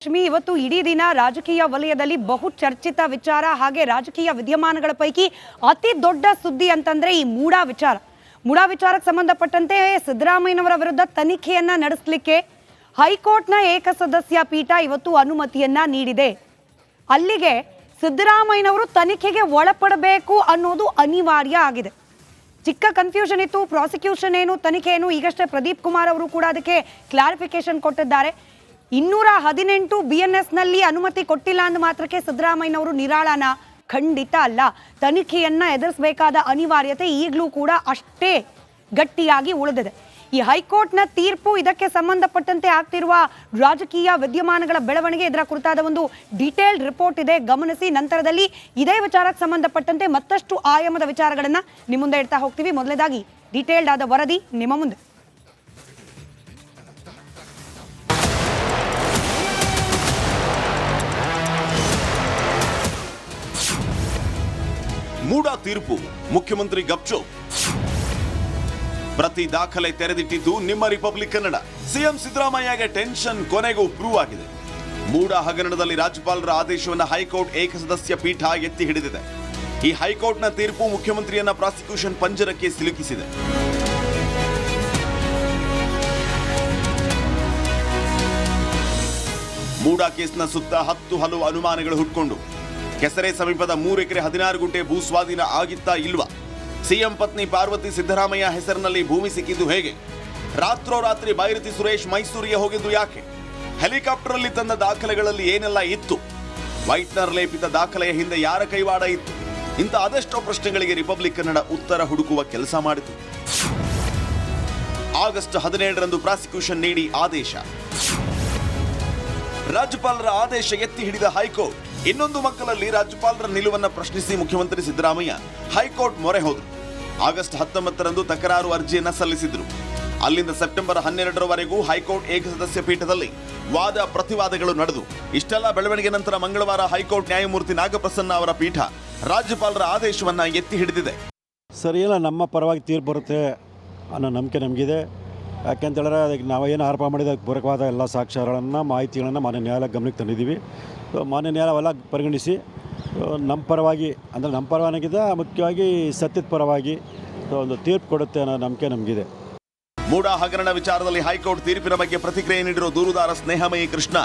ಲಕ್ಷ್ಮಿ ಇವತ್ತು ಇಡೀ ದಿನ ರಾಜಕೀಯ ವಲಯದಲ್ಲಿ ಬಹು ಚರ್ಚಿತ ವಿಚಾರ ಹಾಗೆ ರಾಜಕೀಯ ವಿದ್ಯಮಾನಗಳ ಪೈಕಿ ಅತಿ ದೊಡ್ಡ ಸುದ್ದಿ ಅಂತಂದ್ರೆ ಈ ಮೂಡಾ ವಿಚಾರಕ್ಕೆ ಸಂಬಂಧಪಟ್ಟಂತೆ ಸಿದ್ದರಾಮಯ್ಯನವರ ವಿರುದ್ಧ ತನಿಖೆಯನ್ನ ನಡೆಸಲಿಕ್ಕೆ ಹೈಕೋರ್ಟ್ನ ಏಕಸದಸ್ಯ ಪೀಠ ಇವತ್ತು ಅನುಮತಿಯನ್ನ ನೀಡಿದೆ. ಅಲ್ಲಿಗೆ ಸಿದ್ದರಾಮಯ್ಯನವರು ತನಿಖೆಗೆ ಒಳಪಡಬೇಕು ಅನ್ನೋದು ಅನಿವಾರ್ಯ ಆಗಿದೆ. ಚಿಕ್ಕ ಕನ್ಫ್ಯೂಷನ್ ಇತ್ತು, ಪ್ರಾಸಿಕ್ಯೂಷನ್ ಏನು ತನಿಖೆ ಏನು. ಈಗಷ್ಟೇ ಪ್ರದೀಪ್ ಕುಮಾರ್ ಅವರು ಕೂಡ ಅದಕ್ಕೆ ಕ್ಲಾರಿಫಿಕೇಶನ್ ಕೊಟ್ಟಿದ್ದಾರೆ. 218 BNS ನಲ್ಲಿ ಅನುಮತಿ ಕೊಟ್ಟಿಲ್ಲ ಅಂದ ಮಾತ್ರಕ್ಕೆ ಸಿದ್ದರಾಮಯ್ಯನವರು ನಿರಾಳನ? ಖಂಡಿತ ಅಲ್ಲ. ತನಿಖೆಯನ್ನ ಎದುರಿಸಬೇಕಾದ ಅನಿವಾರ್ಯತೆ ಈಗಲೂ ಕೂಡ ಅಷ್ಟೇ ಗಟ್ಟಿಯಾಗಿ ಉಳಿದಿದೆ. ಈ ಹೈಕೋರ್ಟ್ನ ತೀರ್ಪು, ಇದಕ್ಕೆ ಸಂಬಂಧಪಟ್ಟಂತೆ ಆಗ್ತಿರುವ ರಾಜಕೀಯ ವಿದ್ಯಮಾನಗಳ ಬೆಳವಣಿಗೆ, ಇದರ ಕುರಿತಾದ ಒಂದು ಡೀಟೇಲ್ಡ್ ರಿಪೋರ್ಟ್ ಇದೆ, ಗಮನಿಸಿ. ನಂತರದಲ್ಲಿ ಇದೇ ವಿಚಾರಕ್ಕೆ ಸಂಬಂಧಪಟ್ಟಂತೆ ಮತ್ತಷ್ಟು ಆಯಾಮದ ವಿಚಾರಗಳನ್ನ ನಿಮ್ಮ ಮುಂದೆ ಇಡ್ತಾ ಹೋಗ್ತೀವಿ. ಮೊದಲನೇದಾಗಿ ಡೀಟೇಲ್ಡ್ ಆದ ವರದಿ ನಿಮ್ಮ ಮುಂದೆ. ಮೂಡಾ ತೀರ್ಪು, ಮುಖ್ಯಮಂತ್ರಿ ಗಪ್ಚು. ಪ್ರತಿ ದಾಖಲೆ ತೆರೆದಿಟ್ಟಿದ್ದು ನಿಮ್ಮ ರಿಪಬ್ಲಿಕ್ ಕನ್ನಡ. ಸಿಎಂ ಸಿದ್ದರಾಮಯ್ಯಗೆ ಟೆನ್ಷನ್ ಕೊನೆಗೂ ಪ್ರೂವ್ ಆಗಿದೆ. ಮೂಡಾ ಹಗರಣದಲ್ಲಿ ರಾಜ್ಯಪಾಲರ ಆದೇಶವನ್ನು ಹೈಕೋರ್ಟ್ ಏಕಸದಸ್ಯ ಪೀಠ ಎತ್ತಿ ಹಿಡಿದಿದೆ. ಈ ಹೈಕೋರ್ಟ್ನ ತೀರ್ಪು ಮುಖ್ಯಮಂತ್ರಿಯನ್ನ ಪ್ರಾಸಿಕ್ಯೂಷನ್ ಪಂಜರಕ್ಕೆ ಸಿಲುಕಿಸಿದೆ. ಮೂಡಾ ಕೇಸ್ನ ಸುತ್ತ 10 ಹಲವು ಅನುಮಾನಗಳು ಹುಟ್ಕೊಂಡು ಕೆಸರೆ ಸಮೀಪದ 3 ಎಕರೆ 16 ಗುಂಟೆ ಭೂ ಸ್ವಾಧೀನ ಆಗಿತ್ತಾ ಇಲ್ವಾ? ಸಿಎಂ ಪತ್ನಿ ಪಾರ್ವತಿ ಸಿದ್ದರಾಮಯ್ಯ ಹೆಸರಿನಲ್ಲಿ ಭೂಮಿ ಸಿಕ್ಕಿದ್ದು ಹೇಗೆ? ರಾತ್ರೋರಾತ್ರಿ ಬೈರತಿ ಸುರೇಶ್ ಮೈಸೂರಿಗೆ ಹೋಗಿದ್ದು ಯಾಕೆ? ಹೆಲಿಕಾಪ್ಟರ್ ಅಲ್ಲಿ ತಂದ ದಾಖಲೆಗಳಲ್ಲಿ ಏನೆಲ್ಲ ಇತ್ತು? ವೈಟ್ನರ್ ಲೇಪಿತ ದಾಖಲೆಯ ಹಿಂದೆ ಯಾರ ಕೈವಾಡ ಇತ್ತು? ಇಂಥ ಅದೆಷ್ಟೋ ಪ್ರಶ್ನೆಗಳಿಗೆ ರಿಪಬ್ಲಿಕ್ ಕನ್ನಡ ಉತ್ತರ ಹುಡುಕುವ ಕೆಲಸ ಮಾಡಿತು. ಆಗಸ್ಟ್ 17ರಂದು ಪ್ರಾಸಿಕ್ಯೂಷನ್ ನೀಡಿ ಆದೇಶ. ರಾಜ್ಯಪಾಲರ ಆದೇಶ ಎತ್ತಿ ಹಿಡಿದ ಹೈಕೋರ್ಟ್. ಇನ್ನೊಂದು ಮಕ್ಕಳಲ್ಲಿ ರಾಜ್ಯಪಾಲರ ನಿಲುವನ್ನ ಪ್ರಶ್ನಿಸಿ ಮುಖ್ಯಮಂತ್ರಿ ಸಿದ್ದರಾಮಯ್ಯ ಹೈಕೋರ್ಟ್ ಮೊರೆ ಹೋದರು. ಆಗಸ್ಟ್ 19ರಂದು ತಕರಾರು ಅರ್ಜಿಯನ್ನ ಸಲ್ಲಿಸಿದ್ರು. ಅಲ್ಲಿಂದ ಸೆಪ್ಟೆಂಬರ್ 12ರವರೆಗೂ ಹೈಕೋರ್ಟ್ ಏಕಸದಸ್ಯ ಪೀಠದಲ್ಲಿ ವಾದ ಪ್ರತಿವಾದಗಳು ನಡೆದು ಇಷ್ಟೆಲ್ಲ ಬೆಳವಣಿಗೆ ನಂತರ ಮಂಗಳವಾರ ಹೈಕೋರ್ಟ್ ನ್ಯಾಯಮೂರ್ತಿ ನಾಗಪ್ರಸನ್ನ ಅವರ ಪೀಠ ರಾಜ್ಯಪಾಲರ ಆದೇಶವನ್ನ ಎತ್ತಿ ಹಿಡಿದಿದೆ. ಸರಿಯಲ್ಲ, ನಮ್ಮ ಪರವಾಗಿ ತೀರ್ಪು ಬರುತ್ತೆ ಅನ್ನೋ ನಂಬಿಕೆ ನಮಗಿದೆ. ಯಾಕೆಂತೇಳಿದ್ರೆ ಅದಕ್ಕೆ ನಾವೇನು ಆರೋಪ ಮಾಡಿದ ಪೂರಕವಾದ ಎಲ್ಲ ಸಾಕ್ಷ್ಯಗಳನ್ನು, ಮಾಹಿತಿಗಳನ್ನು ಮಾನ್ಯ ನ್ಯಾಯಾಲಯ ಗಮನಕ್ಕೆ ತಂದಿದ್ದೀವಿ. ಮಾನ್ಯ ನ್ಯಾಯಾಲಯವೆಲ್ಲ ಪರಿಗಣಿಸಿ ನಮ್ಮ ಪರವಾಗಿ, ಅಂದರೆ ನಮ್ಮ ಪರವಾಗಿಗಿಂತ ಮುಖ್ಯವಾಗಿ ಸತ್ಯದ ಪರವಾಗಿ ಒಂದು ತೀರ್ಪು ಕೊಡುತ್ತೆ ಅನ್ನೋ ನಂಬಿಕೆ ನಮಗಿದೆ. ಮೂಡಾ ಹಗರಣ ವಿಚಾರದಲ್ಲಿ ಹೈಕೋರ್ಟ್ ತೀರ್ಪಿನ ಬಗ್ಗೆ ಪ್ರತಿಕ್ರಿಯೆ ನೀಡಿರೋ ದೂರುದಾರ ಸ್ನೇಹಮಯಿ ಕೃಷ್ಣ,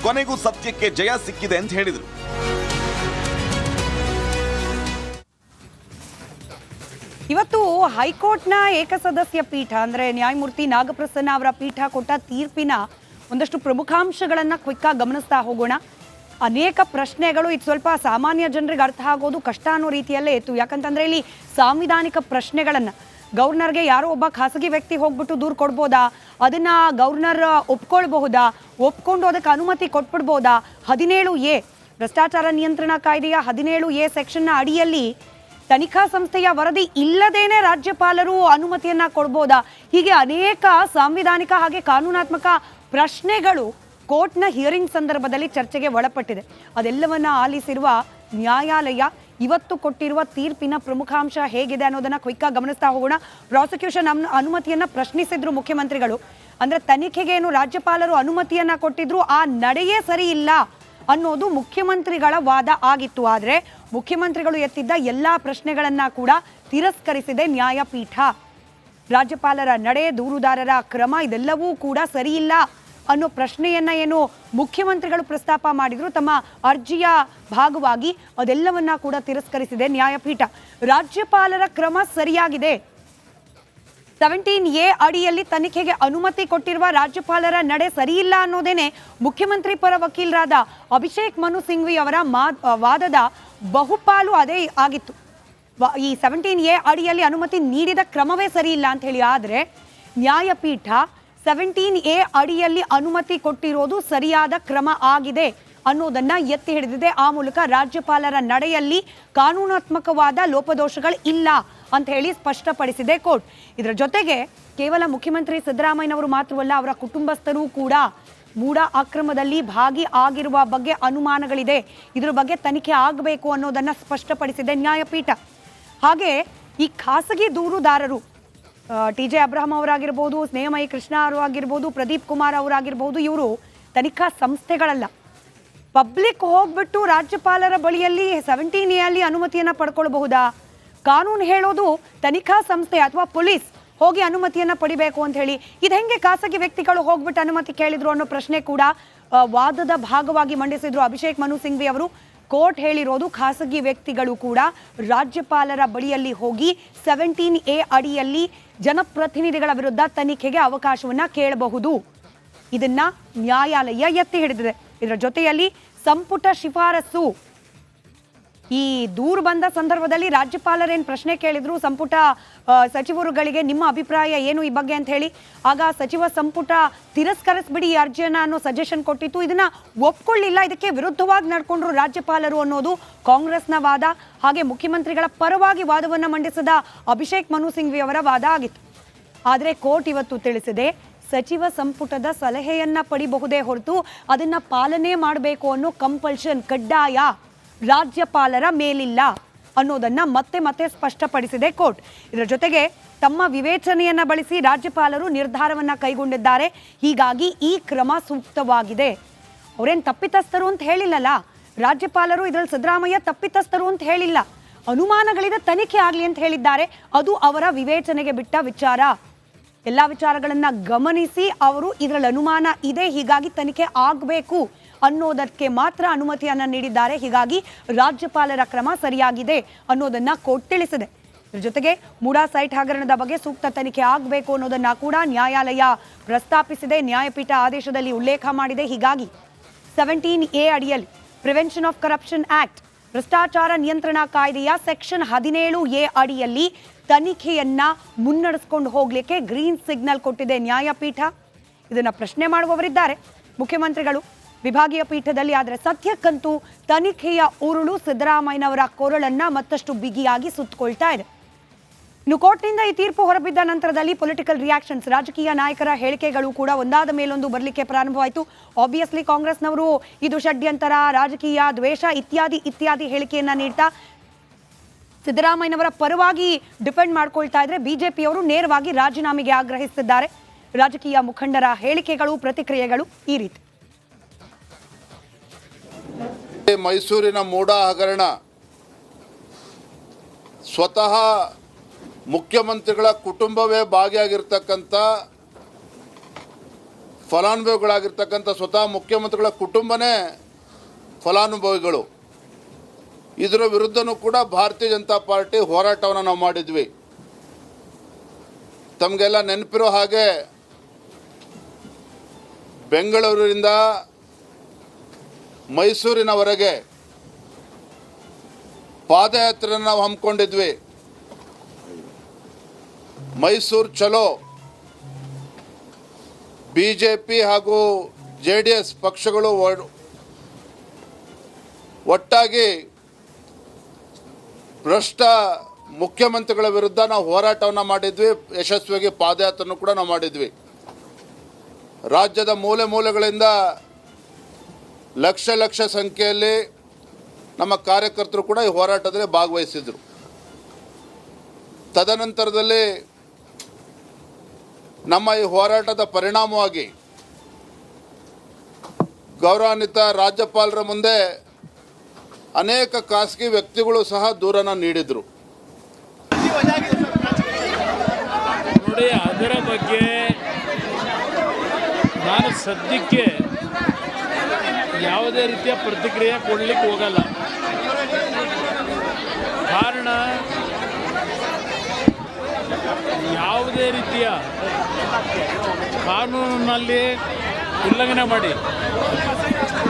ಕೊನೆಗೂ ಸತ್ಯಕ್ಕೆ ಜಯ ಸಿಕ್ಕಿದೆ ಅಂತ ಹೇಳಿದರು. ಇವತ್ತು ಹೈಕೋರ್ಟ್ನ ಏಕಸದಸ್ಯ ಪೀಠ ಅಂದರೆ ನ್ಯಾಯಮೂರ್ತಿ ನಾಗಪ್ರಸನ್ನ ಅವರ ಪೀಠ ಕೊಟ್ಟ ತೀರ್ಪಿನ ಒಂದಷ್ಟು ಪ್ರಮುಖಾಂಶಗಳನ್ನು ಕ್ವಿಕ್ಕಾಗಿ ಗಮನಿಸ್ತಾ ಹೋಗೋಣ. ಅನೇಕ ಪ್ರಶ್ನೆಗಳು ಇದು ಸ್ವಲ್ಪ ಸಾಮಾನ್ಯ ಜನರಿಗೆ ಅರ್ಥ ಆಗೋದು ಕಷ್ಟ ಅನ್ನೋ ರೀತಿಯಲ್ಲೇ ಇತ್ತು. ಯಾಕಂತಂದರೆ ಇಲ್ಲಿ ಸಾಂವಿಧಾನಿಕ ಪ್ರಶ್ನೆಗಳನ್ನು ಗವರ್ನರ್ಗೆ ಯಾರೋ ಒಬ್ಬ ಖಾಸಗಿ ವ್ಯಕ್ತಿ ಹೋಗ್ಬಿಟ್ಟು ದೂರು ಕೊಡ್ಬೋದಾ, ಅದನ್ನು ಗವರ್ನರ್ ಒಪ್ಕೊಳ್ಬಹುದಾ, ಒಪ್ಕೊಂಡು ಅದಕ್ಕೆ ಅನುಮತಿ ಕೊಟ್ಬಿಡ್ಬೋದಾ? 17A ಭ್ರಷ್ಟಾಚಾರ ನಿಯಂತ್ರಣ ಕಾಯ್ದೆಯ 17A ಸೆಕ್ಷನ್ನ ಅಡಿಯಲ್ಲಿ ತನಿಖಾ ಸಂಸ್ಥೆಯ ವರದಿ ಇಲ್ಲದೇನೆ ರಾಜ್ಯಪಾಲರು ಅನುಮತಿಯನ್ನ ಕೊಡ್ಬೋದಾ? ಹೀಗೆ ಅನೇಕ ಸಾಂವಿಧಾನಿಕ ಹಾಗೆ ಕಾನೂನಾತ್ಮಕ ಪ್ರಶ್ನೆಗಳು ಕೋರ್ಟ್ನ ಹಿಯರಿಂಗ್ ಸಂದರ್ಭದಲ್ಲಿ ಚರ್ಚೆಗೆ ಒಳಪಟ್ಟಿದೆ. ಅದೆಲ್ಲವನ್ನ ಆಲಿಸಿರುವ ನ್ಯಾಯಾಲಯ ಇವತ್ತು ಕೊಟ್ಟಿರುವ ತೀರ್ಪಿನ ಪ್ರಮುಖಾಂಶ ಹೇಗಿದೆ ಅನ್ನೋದನ್ನ ಕ್ವಿಕ್ಕಾಗಿ ಗಮನಿಸ್ತಾ ಹೋಗೋಣ. ಪ್ರಾಸಿಕ್ಯೂಷನ್ ಅನುಮತಿಯನ್ನ ಪ್ರಶ್ನಿಸಿದ್ರು ಮುಖ್ಯಮಂತ್ರಿಗಳು. ಅಂದ್ರೆ ತನಿಖೆಗೆ ಏನು ರಾಜ್ಯಪಾಲರು ಅನುಮತಿಯನ್ನ ಕೊಟ್ಟಿದ್ರು, ಆ ನಡೆಯೇ ಸರಿ ಇಲ್ಲ ಅನ್ನೋದು ಮುಖ್ಯಮಂತ್ರಿಗಳ ವಾದ ಆಗಿತ್ತು. ಆದರೆ ಮುಖ್ಯಮಂತ್ರಿಗಳು ಎತ್ತಿದ್ದ ಎಲ್ಲ ಪ್ರಶ್ನೆಗಳನ್ನ ಕೂಡ ತಿರಸ್ಕರಿಸಿದೆ ನ್ಯಾಯಪೀಠ. ರಾಜ್ಯಪಾಲರ ನಡೆ, ದೂರುದಾರರ ಕ್ರಮ ಇದೆಲ್ಲವೂ ಕೂಡ ಸರಿಯಿಲ್ಲ ಅನ್ನೋ ಪ್ರಶ್ನೆಯನ್ನ ಏನು ಮುಖ್ಯಮಂತ್ರಿಗಳು ಪ್ರಸ್ತಾಪ ಮಾಡಿದ್ರು ತಮ್ಮ ಅರ್ಜಿಯ ಭಾಗವಾಗಿ, ಅದೆಲ್ಲವನ್ನ ಕೂಡ ತಿರಸ್ಕರಿಸಿದೆ ನ್ಯಾಯಪೀಠ. ರಾಜ್ಯಪಾಲರ ಕ್ರಮ ಸರಿಯಾಗಿದೆ. 17A ಅಡಿಯಲ್ಲಿ ತನಿಖೆಗೆ ಅನುಮತಿ ಕೊಟ್ಟಿರುವ ರಾಜ್ಯಪಾಲರ ನಡೆ ಸರಿಯಿಲ್ಲ ಅನ್ನೋದೇನೆ ಮುಖ್ಯಮಂತ್ರಿ ಪರ ವಕೀಲರಾದ ಅಭಿಷೇಕ್ ಮನು ಸಿಂಘ್ವಿ ಅವರ ವಾದದ ಬಹುಪಾಲು ಅದೇ ಆಗಿತ್ತು. ಈ 17A ಅಡಿಯಲ್ಲಿ ಅನುಮತಿ ನೀಡಿದ ಕ್ರಮವೇ ಸರಿಯಿಲ್ಲ ಅಂತ ಹೇಳಿ. ಆದರೆ ನ್ಯಾಯಪೀಠ 17A ಅಡಿಯಲ್ಲಿ ಅನುಮತಿ ಕೊಟ್ಟಿರೋದು ಸರಿಯಾದ ಕ್ರಮ ಆಗಿದೆ ಅನ್ನೋದನ್ನ ಎತ್ತಿ ಹಿಡಿದಿದೆ. ಆ ಮೂಲಕ ರಾಜ್ಯಪಾಲರ ನಡೆಯಲ್ಲಿ ಕಾನೂನಾತ್ಮಕವಾದ ಲೋಪದೋಷಗಳು ಇಲ್ಲ ಅಂತ ಹೇಳಿ ಸ್ಪಷ್ಟಪಡಿಸಿದೆ ಕೋರ್ಟ್. ಇದರ ಜೊತೆಗೆ ಕೇವಲ ಮುಖ್ಯಮಂತ್ರಿ ಸಿದ್ದರಾಮಯ್ಯನವರು ಮಾತ್ರವಲ್ಲ, ಅವರ ಕುಟುಂಬಸ್ಥರು ಕೂಡ ಮೂಡಾ ಅಕ್ರಮದಲ್ಲಿ ಭಾಗಿ ಆಗಿರುವ ಬಗ್ಗೆ ಅನುಮಾನಗಳಿದೆ. ಇದರ ಬಗ್ಗೆ ತನಿಖೆ ಆಗಬೇಕು ಅನ್ನೋದನ್ನ ಸ್ಪಷ್ಟಪಡಿಸಿದೆ ನ್ಯಾಯಪೀಠ. ಹಾಗೆ ಈ ಖಾಸಗಿ ದೂರುದಾರರು ಟಿ.ಜೆ. ಅಬ್ರಹಂ ಅವರಾಗಿರ್ಬೋದು, ಸ್ನೇಹಮಯಿ ಕೃಷ್ಣ ಅವರು ಆಗಿರ್ಬೋದು, ಪ್ರದೀಪ್ ಕುಮಾರ್ ಅವರಾಗಿರ್ಬೋದು, ಇವರು ತನಿಖಾ ಸಂಸ್ಥೆಗಳಲ್ಲ, ಪಬ್ಲಿಕ್ ಹೋಗ್ಬಿಟ್ಟು ರಾಜ್ಯಪಾಲರ ಬಳಿಯಲ್ಲಿ 17A ಅಲ್ಲಿ ಅನುಮತಿಯನ್ನು ಪಡ್ಕೊಳ್ಬಹುದಾ? ಕಾನೂನು ಹೇಳೋದು ತನಿಖಾ ಸಂಸ್ಥೆ ಅಥವಾ ಪೊಲೀಸ್ ಹೋಗಿ ಅನುಮತಿಯನ್ನು ಪಡಿಬೇಕು ಅಂತ ಹೇಳಿ. ಇದು ಹೆಂಗೆ ಖಾಸಗಿ ವ್ಯಕ್ತಿಗಳು ಹೋಗ್ಬಿಟ್ಟು ಅನುಮತಿ ಕೇಳಿದ್ರು ಅನ್ನೋ ಪ್ರಶ್ನೆ ಕೂಡ ವಾದದ ಭಾಗವಾಗಿ ಮಂಡಿಸಿದ್ರು ಅಭಿಷೇಕ್ ಮನು ಸಿಂಘ್ವಿ ಅವರು. ಕೋರ್ಟ್ ಹೇಳಿರೋದು ಖಾಸಗಿ ವ್ಯಕ್ತಿಗಳು ಕೂಡ ರಾಜ್ಯಪಾಲರ ಬಳಿಯಲ್ಲಿ ಹೋಗಿ 17A ಅಡಿಯಲ್ಲಿ ಜನಪ್ರತಿನಿಧಿಗಳ ವಿರುದ್ಧ ತನಿಖೆಗೆ ಅವಕಾಶವನ್ನ ಕೇಳಬಹುದು. ಇದನ್ನ ನ್ಯಾಯಾಲಯ ಎತ್ತಿ ಹಿಡಿದಿದೆ. ಇದರ ಜೊತೆಯಲ್ಲಿ ಸಂಪುಟ ಶಿಫಾರಸು, ಈ ದೂರು ಬಂದ ಸಂದರ್ಭದಲ್ಲಿ ರಾಜ್ಯಪಾಲರೇನು ಪ್ರಶ್ನೆ ಕೇಳಿದ್ರು ಸಂಪುಟ ಸಚಿವರುಗಳಿಗೆ, ನಿಮ್ಮ ಅಭಿಪ್ರಾಯ ಏನು ಈ ಬಗ್ಗೆ ಅಂತ ಹೇಳಿ. ಆಗ ಸಚಿವ ಸಂಪುಟ ತಿರಸ್ಕರಿಸ್ಬಿಡಿ ಈ ಅರ್ಜಿಯನ್ನ ಅನ್ನೋ ಸಜೆಷನ್ ಕೊಟ್ಟಿತ್ತು. ಇದನ್ನ ಒಪ್ಕೊಳ್ಳಿಲ್ಲ, ಇದಕ್ಕೆ ವಿರುದ್ಧವಾಗಿ ನಡ್ಕೊಂಡ್ರು ರಾಜ್ಯಪಾಲರು ಅನ್ನೋದು ಕಾಂಗ್ರೆಸ್ನ ವಾದ. ಹಾಗೆ ಮುಖ್ಯಮಂತ್ರಿಗಳ ಪರವಾಗಿ ವಾದವನ್ನು ಮಂಡಿಸಿದ ಅಭಿಷೇಕ್ ಮನು ಸಿಂಘ್ವಿ ಅವರ ವಾದ ಆಗಿತ್ತು. ಆದರೆ ಕೋರ್ಟ್ ಇವತ್ತು ತಿಳಿಸಿದೆ, ಸಚಿವ ಸಂಪುಟದ ಸಲಹೆಯನ್ನ ಪಡಿಬಹುದೇ ಹೊರತು ಅದನ್ನ ಪಾಲನೆ ಮಾಡಬೇಕು ಅನ್ನೋ ಕಂಪಲ್ಷನ್, ಕಡ್ಡಾಯ ರಾಜ್ಯಪಾಲರ ಮೇಲಿಲ್ಲ ಅನ್ನೋದನ್ನ ಮತ್ತೆ ಮತ್ತೆ ಸ್ಪಷ್ಟಪಡಿಸಿದೆ ಕೋರ್ಟ್. ಇದರ ಜೊತೆಗೆ ತಮ್ಮ ವಿವೇಚನೆಯನ್ನ ಬಳಸಿ ರಾಜ್ಯಪಾಲರು ನಿರ್ಧಾರವನ್ನ ಕೈಗೊಂಡಿದ್ದಾರೆ. ಹೀಗಾಗಿ ಈ ಕ್ರಮ ಸೂಕ್ತವಾಗಿದೆ. ಅವರೇನು ತಪ್ಪಿತಸ್ಥರು ಅಂತ ಹೇಳಿಲ್ಲಲ್ಲ, ರಾಜ್ಯಪಾಲರು ಇದರಲ್ಲಿ ಸಿದ್ದರಾಮಯ್ಯ ತಪ್ಪಿತಸ್ಥರು ಅಂತ ಹೇಳಿಲ್ಲ. ಅನುಮಾನಗಳಿದೆ, ತನಿಖೆ ಆಗಲಿ ಅಂತ ಹೇಳಿದ್ದಾರೆ. ಅದು ಅವರ ವಿವೇಚನೆಗೆ ಬಿಟ್ಟ ವಿಚಾರ. ಎಲ್ಲ ವಿಚಾರಗಳನ್ನ ಗಮನಿಸಿ ಅವರು ಇದರಲ್ಲಿ ಅನುಮಾನ ಇದೆ, ಹೀಗಾಗಿ ತನಿಖೆ ಆಗಬೇಕು ಅನ್ನೋದಕ್ಕೆ ಮಾತ್ರ ಅನುಮತಿಯನ್ನ ನೀಡಿದ್ದಾರೆ. ಹೀಗಾಗಿ ರಾಜ್ಯಪಾಲರ ಕ್ರಮ ಸರಿಯಾಗಿದೆ ಅನ್ನೋದನ್ನ ಕೋರ್ಟ್ ತಿಳಿಸಿದೆ. ಇದರ ಜೊತೆಗೆ ಮೂಡಾ ಸೈಟ್ ಹಗರಣದ ಬಗ್ಗೆ ಸೂಕ್ತ ತನಿಖೆ ಆಗಬೇಕು ಅನ್ನೋದನ್ನ ಕೂಡ ನ್ಯಾಯಾಲಯ ಪ್ರಸ್ತಾಪಿಸಿದೆ. ನ್ಯಾಯಪೀಠ ಆದೇಶದಲ್ಲಿ ಉಲ್ಲೇಖ ಮಾಡಿದೆ. ಹೀಗಾಗಿ 17A ಅಡಿಯಲ್ಲಿ ಪ್ರಿವೆನ್ಷನ್ ಆಫ್ ಕರಪ್ಷನ್ ಆಕ್ಟ್, ಭ್ರಷ್ಟಾಚಾರ ನಿಯಂತ್ರಣ ಕಾಯ್ದೆಯ ಸೆಕ್ಷನ್ 17A ಅಡಿಯಲ್ಲಿ ತನಿಖೆಯನ್ನ ಮುನ್ನಡೆಸ್ಕೊಂಡು ಹೋಗ್ಲಿಕ್ಕೆ ಗ್ರೀನ್ ಸಿಗ್ನಲ್ ಕೊಟ್ಟಿದೆ ನ್ಯಾಯಪೀಠ. ಇದನ್ನ ಪ್ರಶ್ನೆ ಮಾಡುವವರಿದ್ದಾರೆ ಮುಖ್ಯಮಂತ್ರಿಗಳು ವಿಭಾಗೀಯ ಪೀಠದಲ್ಲಿ. ಆದರೆ ಸದ್ಯಕ್ಕಂತೂ ತನಿಖೆಯ ಉರುಳು ಸಿದ್ದರಾಮಯ್ಯನವರ ಕೊರಳನ್ನ ಮತ್ತಷ್ಟು ಬಿಗಿಯಾಗಿ ಸುತ್ತಕೊಳ್ತಾ ಇದೆ. ಇನ್ನು ಕೋರ್ಟ್ನಿಂದ ಈ ತೀರ್ಪು ಹೊರಬಿದ್ದ ನಂತರದಲ್ಲಿ ಪೊಲಿಟಿಕಲ್ ರಿಯಾಕ್ಷನ್ಸ್, ರಾಜಕೀಯ ನಾಯಕರ ಹೇಳಿಕೆಗಳು ಕೂಡ ಒಂದಾದ ಮೇಲೊಂದು ಬರಲಿಕ್ಕೆ ಪ್ರಾರಂಭವಾಯಿತು. ಆಬ್ವಿಯಸ್ಲಿ ಕಾಂಗ್ರೆಸ್ನವರು ಇದು ಷಡ್ಯಂತರ, ರಾಜಕೀಯ ದ್ವೇಷ ಇತ್ಯಾದಿ ಹೇಳಿಕೆಯನ್ನ ನೀಡ್ತಾ ಸಿದ್ದರಾಮಯ್ಯನವರ ಪರವಾಗಿ ಡಿಫೆಂಡ್ ಮಾಡ್ಕೊಳ್ತಾ ಇದ್ರೆ, ಬಿಜೆಪಿಯವರು ನೇರವಾಗಿ ರಾಜೀನಾಮೆಗೆ ಆಗ್ರಹಿಸುತ್ತಿದ್ದಾರೆ. ರಾಜಕೀಯ ಮುಖಂಡರ ಹೇಳಿಕೆಗಳು, ಪ್ರತಿಕ್ರಿಯೆಗಳು ಈ ರೀತಿ. ಮೈಸೂರಿನ ಮೂಡಾ ಹಗರಣ ಸ್ವತಃ ಮುಖ್ಯಮಂತ್ರಿಗಳ ಕುಟುಂಬವೇ ಭಾಗಿಯಾಗಿರ್ತಕ್ಕಂಥ, ಫಲಾನುಭವಿಗಳಾಗಿರ್ತಕ್ಕಂಥ ಸ್ವತಃ ಮುಖ್ಯಮಂತ್ರಿಗಳ ಕುಟುಂಬನೇ ಫಲಾನುಭವಿಗಳು. ಇದರ ವಿರುದ್ಧನೂ ಕೂಡ ಭಾರತೀಯ ಜನತಾ ಪಾರ್ಟಿ ಹೋರಾಟವನ್ನು ನಾವು ಮಾಡಿದ್ವಿ. ತಮಗೆಲ್ಲ ನೆನಪಿರೋ ಹಾಗೆ ಬೆಂಗಳೂರಿನಿಂದ ಮೈಸೂರಿನವರೆಗೆ ಪಾದಯಾತ್ರೆಯನ್ನು ನಾವು ಹಮ್ಮಿಕೊಂಡಿದ್ವಿ. ಮೈಸೂರು ಚಲೋ, ಬಿಜೆಪಿ ಹಾಗೂ JDS ಪಕ್ಷಗಳು ಒಟ್ಟಾಗಿ ಭ್ರಷ್ಟ ಮುಖ್ಯಮಂತ್ರಿಗಳ ವಿರುದ್ಧ ನಾವು ಹೋರಾಟವನ್ನು ಮಾಡಿದ್ವಿ. ಯಶಸ್ವಿಯಾಗಿ ಪಾದಯಾತ್ರೆಯನ್ನು ಕೂಡ ನಾವು ಮಾಡಿದ್ವಿ. ರಾಜ್ಯದ ಮೂಲೆ ಮೂಲೆಗಳಿಂದ ಲಕ್ಷ ಸಂಖ್ಯೆಯಲ್ಲಿ ನಮ್ಮ ಕಾರ್ಯಕರ್ತರು ಕೂಡ ಈ ಹೋರಾಟದಲ್ಲಿ ಭಾಗವಹಿಸಿದರು. ತದನಂತರದಲ್ಲಿ ನಮ್ಮ ಈ ಹೋರಾಟದ ಪರಿಣಾಮವಾಗಿ ಗೌರವಾನ್ವಿತ ರಾಜ್ಯಪಾಲರ ಮುಂದೆ ಅನೇಕ ಖಾಸಗಿ ವ್ಯಕ್ತಿಗಳು ಸಹ ದೂರನ್ನು ನೀಡಿದರು. ನೋಡಿ, ಅದರ ಬಗ್ಗೆ ನಾನು ಸದ್ಯಕ್ಕೆ ಯಾವುದೇ ರೀತಿಯ ಪ್ರತಿಕ್ರಿಯೆ ಕೊಡಲಿಕ್ಕೆ ಹೋಗಲ್ಲ. ಕಾರಣ, ಯಾವುದೇ ರೀತಿಯ ಕಾನೂನಿನಲ್ಲಿ ಉಲ್ಲಂಘನೆ ಮಾಡಿ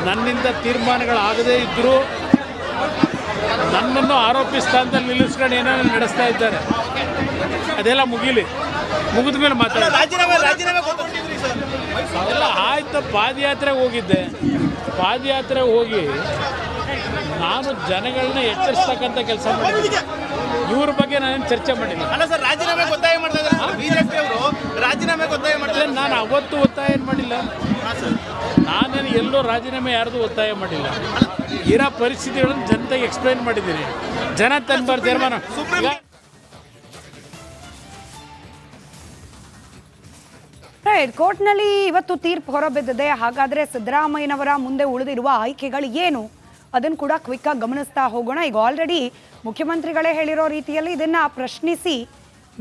ನನ್ನಿಂದ ತೀರ್ಮಾನಗಳಾಗದೇ ಇದ್ದರೂ ನನ್ನನ್ನು ಆರೋಪಿ ಸ್ಥಾನದಲ್ಲಿ ನಿಲ್ಲಿಸ್ಕೊಂಡು ಏನೇನು ನಡೆಸ್ತಾ ಇದ್ದಾರೆ, ಅದೆಲ್ಲ ಮುಗಿಲಿ. ಮುಗಿದ ಮೇಲೆ ಎಲ್ಲ ಆಯ್ತು. ಪಾದಯಾತ್ರೆಗೆ ಹೋಗಿದ್ದೆ. ಪಾದಯಾತ್ರೆಗೆ ಹೋಗಿ ನಾನು ಜನಗಳನ್ನ ಎಚ್ಚರಿಸ್ತಕ್ಕಂಥ ಕೆಲಸ ಮಾಡಿದ್ದೆ. ಇವ್ರ ಬಗ್ಗೆ ನಾನೇನು ಚರ್ಚೆ ಮಾಡಿಲ್ಲ. ನಾನು ಅವತ್ತು ಒತ್ತಾಯ ಏನು ಮಾಡಿಲ್ಲ. ನಾನೇನು ಎಲ್ಲೋ ರಾಜೀನಾಮೆ ಯಾರ್ದು ಒತ್ತಾಯ ಮಾಡಿಲ್ಲ. ಇರೋ ಪರಿಸ್ಥಿತಿಗಳನ್ನು ಜನತೆಗೆ ಎಕ್ಸ್ಪ್ಲೈನ್ ಮಾಡಿದ್ದೀನಿ. ಜನ ತನ್ನ ತೀರ್ಮಾನ. ರೈಟ್, ಕೋರ್ಟ್ನಲ್ಲಿ ಇವತ್ತು ತೀರ್ಪು ಹೊರಬಿದ್ದಿದೆ. ಹಾಗಾದ್ರೆ ಸಿದ್ದರಾಮಯ್ಯನವರ ಮುಂದೆ ಉಳಿದಿರುವ ಆಯ್ಕೆಗಳು ಏನು ಅದನ್ನು ಕೂಡ ಕ್ವಿಕ್ ಆಗಿ ಗಮನಿಸ್ತಾ ಹೋಗೋಣ. ಈಗ ಆಲ್ರೆಡಿ ಮುಖ್ಯಮಂತ್ರಿಗಳೇ ಹೇಳಿರೋ ರೀತಿಯಲ್ಲಿ ಇದನ್ನ ಪ್ರಶ್ನಿಸಿ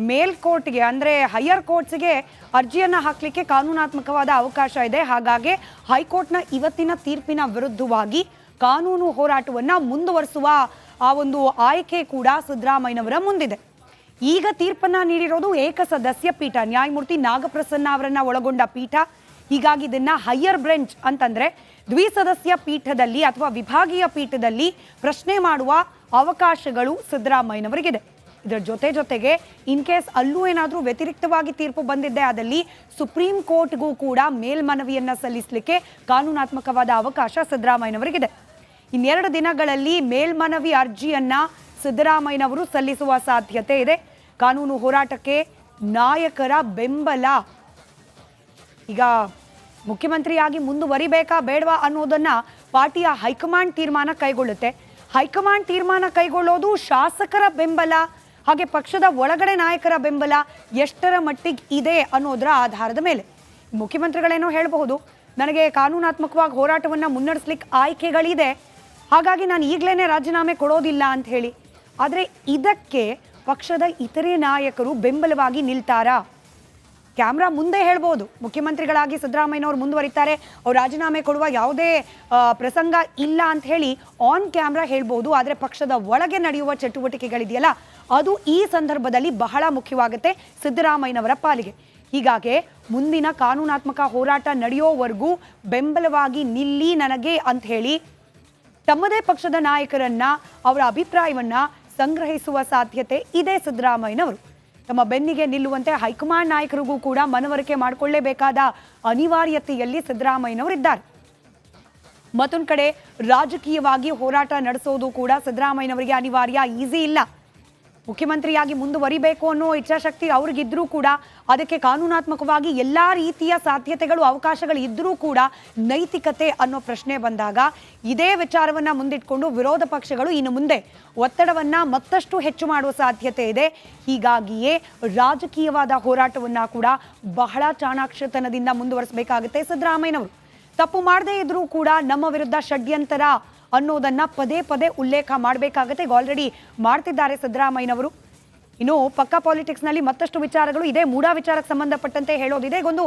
ಮೇಲ್ಕೋರ್ಟ್ಗೆ ಅಂದರೆ ಹೈಯರ್ ಕೋರ್ಟ್ಸ್ಗೆ ಅರ್ಜಿಯನ್ನು ಹಾಕಲಿಕ್ಕೆ ಕಾನೂನಾತ್ಮಕವಾದ ಅವಕಾಶ ಇದೆ. ಹಾಗಾಗಿ ಹೈಕೋರ್ಟ್ನ ಇವತ್ತಿನ ತೀರ್ಪಿನ ವಿರುದ್ಧವಾಗಿ ಕಾನೂನು ಹೋರಾಟವನ್ನು ಮುಂದುವರಿಸುವ ಆ ಒಂದು ಆಯ್ಕೆ ಕೂಡ ಸಿದ್ದರಾಮಯ್ಯನವರ ಮುಂದಿದೆ. ಈಗ ತೀರ್ಪನ್ನು ನೀಡಿರೋದು ಏಕಸದಸ್ಯ ಪೀಠ, ನ್ಯಾಯಮೂರ್ತಿ ನಾಗಪ್ರಸನ್ನ ಅವರನ್ನ ಒಳಗೊಂಡ ಪೀಠ. ಹೀಗಾಗಿ ಇದನ್ನ ಹೈಯರ್ ಬೆಂಚ್ ಅಂತಂದ್ರೆ ದ್ವಿಸದಸ್ಯ ಪೀಠದಲ್ಲಿ ಅಥವಾ ವಿಭಾಗೀಯ ಪೀಠದಲ್ಲಿ ಪ್ರಶ್ನೆ ಮಾಡುವ ಅವಕಾಶಗಳು ಸಿದ್ದರಾಮಯ್ಯನವರಿಗಿದೆ. ಇದರ ಜೊತೆಗೆ ಇನ್ ಕೇಸ್ ಅಲ್ಲೂ ಏನಾದರೂ ವ್ಯತಿರಿಕ್ತವಾಗಿ ತೀರ್ಪು ಬಂದಿದ್ದೆ ಆದಲ್ಲಿ ಸುಪ್ರೀಂ ಕೋರ್ಟ್ಗೂ ಕೂಡ ಮೇಲ್ಮನವಿಯನ್ನ ಸಲ್ಲಿಸಲಿಕ್ಕೆ ಕಾನೂನಾತ್ಮಕವಾದ ಅವಕಾಶ ಸಿದ್ದರಾಮಯ್ಯನವರಿಗಿದೆ. ಇನ್ನೆರಡು ದಿನಗಳಲ್ಲಿ ಮೇಲ್ಮನವಿ ಅರ್ಜಿಯನ್ನ ಸಿದ್ದರಾಮಯ್ಯನವರು ಸಲ್ಲಿಸುವ ಸಾಧ್ಯತೆ ಇದೆ. ಕಾನೂನು ಹೋರಾಟಕ್ಕೆ ನಾಯಕರ ಬೆಂಬಲ, ಈಗ ಮುಖ್ಯಮಂತ್ರಿಯಾಗಿ ಮುಂದುವರಿಬೇಕಾ ಬೇಡವಾ ಅನ್ನೋದನ್ನ ಪಾರ್ಟಿಯ ಹೈಕಮಾಂಡ್ ತೀರ್ಮಾನ ಕೈಗೊಳ್ಳುತ್ತೆ. ಹೈಕಮಾಂಡ್ ತೀರ್ಮಾನ ಕೈಗೊಳ್ಳೋದು ಶಾಸಕರ ಬೆಂಬಲ ಹಾಗೆ ಪಕ್ಷದ ಒಳಗಡೆ ನಾಯಕರ ಬೆಂಬಲ ಎಷ್ಟರ ಮಟ್ಟಿಗೆ ಇದೆ ಅನ್ನೋದರ ಆಧಾರದ ಮೇಲೆ ಮುಖ್ಯಮಂತ್ರಿಗಳೇನೋ ಹೇಳಬಹುದು, ನನಗೆ ಕಾನೂನಾತ್ಮಕವಾಗಿ ಹೋರಾಟವನ್ನು ಮುನ್ನಡೆಸಲಿಕ್ಕೆ ಆಯ್ಕೆಗಳಿದೆ, ಹಾಗಾಗಿ ನಾನು ಈಗಲೇ ರಾಜೀನಾಮೆ ಕೊಡೋದಿಲ್ಲ ಅಂತ ಹೇಳಿ. ಆದರೆ ಇದಕ್ಕೆ ಪಕ್ಷದ ಇತರೆ ನಾಯಕರು ಬೆಂಬಲವಾಗಿ ನಿಲ್ತಾರಾ? ಕ್ಯಾಮ್ರಾ ಮುಂದೆ ಹೇಳ್ಬೋದು ಮುಖ್ಯಮಂತ್ರಿಗಳಾಗಿ ಸಿದ್ದರಾಮಯ್ಯನವರು ಮುಂದುವರಿತಾರೆ, ಅವ್ರು ರಾಜೀನಾಮೆ ಕೊಡುವ ಯಾವುದೇ ಪ್ರಸಂಗ ಇಲ್ಲ ಅಂತ ಹೇಳಿ ಆನ್ ಕ್ಯಾಮ್ರಾ ಹೇಳ್ಬೋದು. ಆದರೆ ಪಕ್ಷದ ಒಳಗೆ ನಡೆಯುವ ಚಟುವಟಿಕೆಗಳಿದೆಯಲ್ಲ ಅದು ಈ ಸಂದರ್ಭದಲ್ಲಿ ಬಹಳ ಮುಖ್ಯವಾಗುತ್ತೆ ಸಿದ್ದರಾಮಯ್ಯನವರ ಪಾಲಿಗೆ. ಹೀಗಾಗಿ ಮುಂದಿನ ಕಾನೂನಾತ್ಮಕ ಹೋರಾಟ ನಡೆಯೋವರೆಗೂ ಬೆಂಬಲವಾಗಿ ನಿಲ್ಲಿ ನನಗೆ ಅಂತ ಹೇಳಿ ತಮ್ಮದೇ ಪಕ್ಷದ ನಾಯಕರನ್ನ ಅವರ ಅಭಿಪ್ರಾಯವನ್ನ ಸಂಗ್ರಹಿಸುವ ಸಾಧ್ಯತೆ ಇದೆ ಸಿದ್ದರಾಮಯ್ಯನವರು. ತಮ್ಮ ಬೆನ್ನಿಗೆ ನಿಲ್ಲುವಂತೆ ಹೈಕಮಾಂಡ್ ನಾಯಕರಿಗೂ ಕೂಡ ಮನವರಿಕೆ ಮಾಡಿಕೊಳ್ಳೇಬೇಕಾದ ಅನಿವಾರ್ಯತೆಯಲ್ಲಿ ಸಿದ್ದರಾಮಯ್ಯನವರಿದ್ದಾರೆ. ಮತ್ತೊಂದು ಕಡೆ ರಾಜಕೀಯವಾಗಿ ಹೋರಾಟ ನಡೆಸೋದು ಕೂಡ ಸಿದ್ದರಾಮಯ್ಯನವರಿಗೆ ಅನಿವಾರ್ಯ, ಈಸಿ ಇಲ್ಲ. ಮುಖ್ಯಮಂತ್ರಿಯಾಗಿ ಮುಂದುವರಿಬೇಕು ಅನ್ನೋ ಇಚ್ಛಾಶಕ್ತಿ ಅವ್ರಿಗಿದ್ರೂ ಕೂಡ ಅದಕ್ಕೆ ಕಾನೂನಾತ್ಮಕವಾಗಿ ಎಲ್ಲ ರೀತಿಯ ಸಾಧ್ಯತೆಗಳು ಅವಕಾಶಗಳು ಇದ್ದರೂ ಕೂಡ ನೈತಿಕತೆ ಅನ್ನೋ ಪ್ರಶ್ನೆ ಬಂದಾಗ ಇದೇ ವಿಚಾರವನ್ನು ಮುಂದಿಟ್ಕೊಂಡು ವಿರೋಧ ಪಕ್ಷಗಳು ಇನ್ನು ಮುಂದೆ ಒತ್ತಡವನ್ನು ಮತ್ತಷ್ಟು ಹೆಚ್ಚು ಮಾಡುವ ಸಾಧ್ಯತೆ ಇದೆ. ಹೀಗಾಗಿಯೇ ರಾಜಕೀಯವಾದ ಹೋರಾಟವನ್ನು ಕೂಡ ಬಹಳ ಚಾಣಾಕ್ಷತನದಿಂದ ಮುಂದುವರಿಸಬೇಕಾಗುತ್ತೆ ಸಿದ್ದರಾಮಯ್ಯನವರು. ತಪ್ಪು ಮಾಡದೇ ಇದ್ರೂ ಕೂಡ ನಮ್ಮ ವಿರುದ್ಧ ಷಡ್ಯಂತರ ಅನ್ನೋದನ್ನ ಪದೇ ಪದೇ ಉಲ್ಲೇಖ ಮಾಡಬೇಕಾಗತ್ತೆ. ಈಗ ಆಲ್ರೆಡಿ ಮಾಡ್ತಿದ್ದಾರೆ ಸಿದ್ದರಾಮಯ್ಯನವರು. ಇನ್ನು ಪಕ್ಕಾ ಪಾಲಿಟಿಕ್ಸ್ನಲ್ಲಿ ಮತ್ತಷ್ಟು ವಿಚಾರಗಳು ಇದೆ. ಮೂಡಾ ವಿಚಾರಕ್ಕೆ ಸಂಬಂಧಪಟ್ಟಂತೆ ಹೇಳೋದಿದೆ. ಈಗೊಂದು